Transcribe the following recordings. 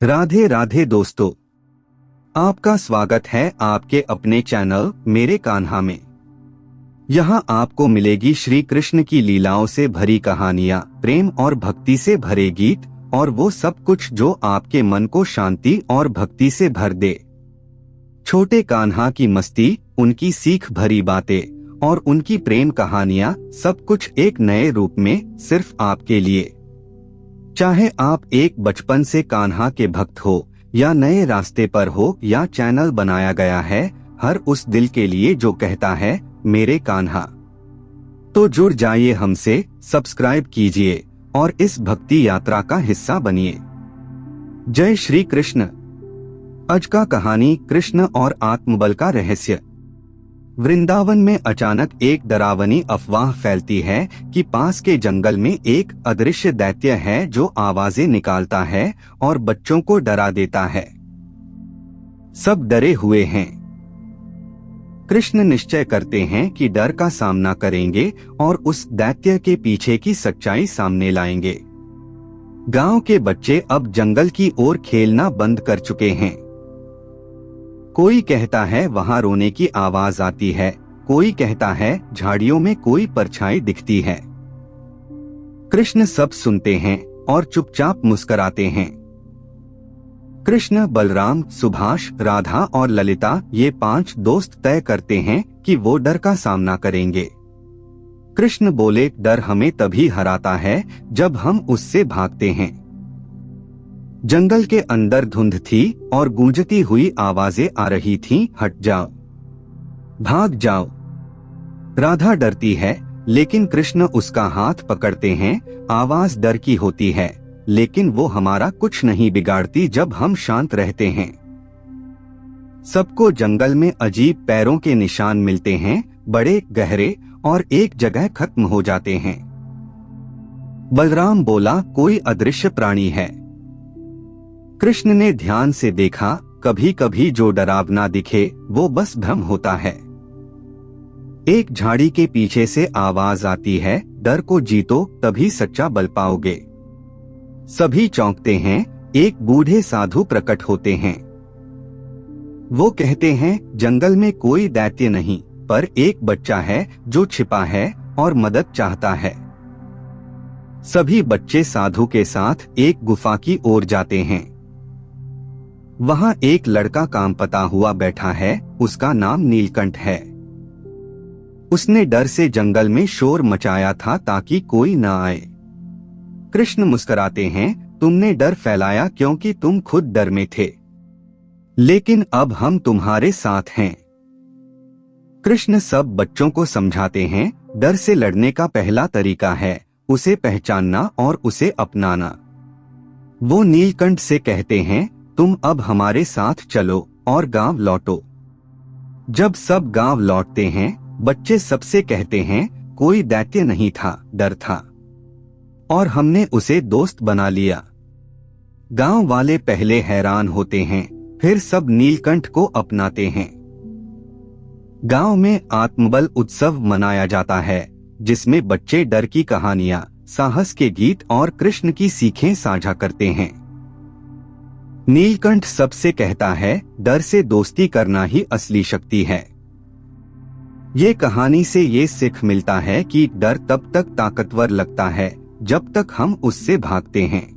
राधे राधे दोस्तों, आपका स्वागत है आपके अपने चैनल मेरे कान्हा में। यहाँ आपको मिलेगी श्री कृष्ण की लीलाओं से भरी कहानियाँ, प्रेम और भक्ति से भरे गीत और वो सब कुछ जो आपके मन को शांति और भक्ति से भर दे। छोटे कान्हा की मस्ती, उनकी सीख भरी बातें और उनकी प्रेम कहानियाँ, सब कुछ एक नए रूप में सिर्फ आपके लिए। चाहे आप एक बचपन से कान्हा के भक्त हो या नए रास्ते पर हो या चैनल बनाया गया है हर उस दिल के लिए जो कहता है मेरे कान्हा, तो जुड़ जाइए हमसे, सब्सक्राइब कीजिए और इस भक्ति यात्रा का हिस्सा बनिए। जय श्री कृष्ण। आज का कहानी कृष्ण और आत्मबल का रहस्य। वृंदावन में अचानक एक डरावनी अफवाह फैलती है कि पास के जंगल में एक अदृश्य दैत्य है जो आवाजें निकालता है और बच्चों को डरा देता है। सब डरे हुए हैं। कृष्ण निश्चय करते हैं कि डर का सामना करेंगे और उस दैत्य के पीछे की सच्चाई सामने लाएंगे। गांव के बच्चे अब जंगल की ओर खेलना बंद कर चुके हैं। कोई कहता है वहां रोने की आवाज आती है, कोई कहता है झाड़ियों में कोई परछाई दिखती है। कृष्ण सब सुनते हैं और चुपचाप मुस्कुराते हैं। कृष्ण, बलराम, सुभाष, राधा और ललिता, ये 5 दोस्त तय करते हैं कि वो डर का सामना करेंगे। कृष्ण बोले, डर हमें तभी हराता है जब हम उससे भागते हैं। जंगल के अंदर धुंध थी और गूंजती हुई आवाजें आ रही थीं, हट जाओ, भाग जाओ। राधा डरती है लेकिन कृष्ण उसका हाथ पकड़ते हैं। आवाज डर की होती है लेकिन वो हमारा कुछ नहीं बिगाड़ती जब हम शांत रहते हैं। सबको जंगल में अजीब पैरों के निशान मिलते हैं, बड़े, गहरे और एक जगह खत्म हो जाते हैं। बलराम बोला, कोई अदृश्य प्राणी है। कृष्ण ने ध्यान से देखा, कभी कभी जो डरावना दिखे वो बस भ्रम होता है। एक झाड़ी के पीछे से आवाज आती है, डर को जीतो तभी सच्चा बल पाओगे। सभी चौंकते हैं। एक बूढ़े साधु प्रकट होते हैं। वो कहते हैं, जंगल में कोई दैत्य नहीं, पर एक बच्चा है जो छिपा है और मदद चाहता है। सभी बच्चे साधु के साथ एक गुफा की ओर जाते हैं। वहां एक लड़का काम पता हुआ बैठा है, उसका नाम नीलकंठ है। उसने डर से जंगल में शोर मचाया था ताकि कोई न आए। कृष्ण मुस्कुराते हैं, तुमने डर फैलाया क्योंकि तुम खुद डर में थे, लेकिन अब हम तुम्हारे साथ हैं। कृष्ण सब बच्चों को समझाते हैं, डर से लड़ने का पहला तरीका है उसे पहचानना और उसे अपनाना। वो नीलकंठ से कहते हैं, तुम अब हमारे साथ चलो और गांव लौटो। जब सब गांव लौटते हैं, बच्चे सबसे कहते हैं, कोई दैत्य नहीं था, डर था और हमने उसे दोस्त बना लिया। गांव वाले पहले हैरान होते हैं, फिर सब नीलकंठ को अपनाते हैं। गांव में आत्मबल उत्सव मनाया जाता है जिसमें बच्चे डर की कहानियां, साहस के गीत और कृष्ण की सीखें साझा करते हैं। नीलकंठ सबसे कहता है, डर से दोस्ती करना ही असली शक्ति है। ये कहानी से ये सीख मिलता है कि डर तब तक ताकतवर लगता है जब तक हम उससे भागते हैं।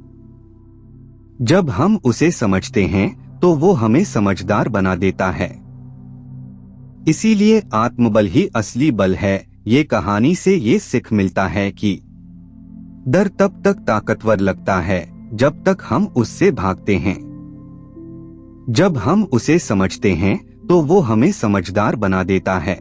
जब हम उसे समझते हैं तो वो हमें समझदार बना देता है। इसीलिए आत्मबल ही असली बल है। ये कहानी से ये सीख मिलता है कि डर तब तक ताकतवर लगता है जब तक हम उससे भागते हैं। जब हम उसे समझते हैं तो वो हमें समझदार बना देता है।